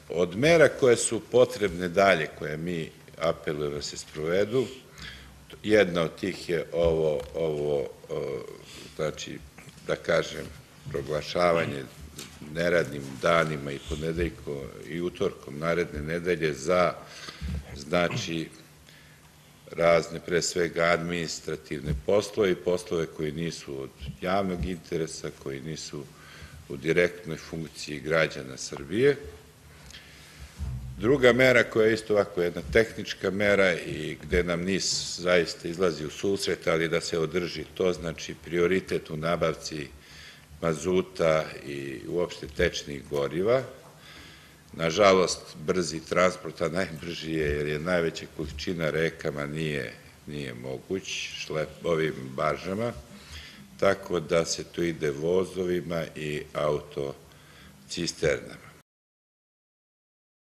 Od mera koje su potrebne dalje, koje mi apelujemo da se sprovedu, jedna od tih je znači, da kažem, proglašavanje neradnim danima i ponedeljkom i utorkom naredne nedelje za, znači, razne, pre svega, administrativne poslove i poslove koji nisu od javnog interesa, koji nisu u direktnoj funkciji građana Srbije. Druga mera koja je isto ovako jedna tehnička mera i gde nam NIS zaista izlazi u susret, ali da se održi to, znači prioritet u nabavci mazuta i uopšte tečnih goriva. Nažalost, brzi transport, a najbrži je jer je najveća količina rekama nije moguć ovim baržama, tako da se tu ide vozovima i autocisternama.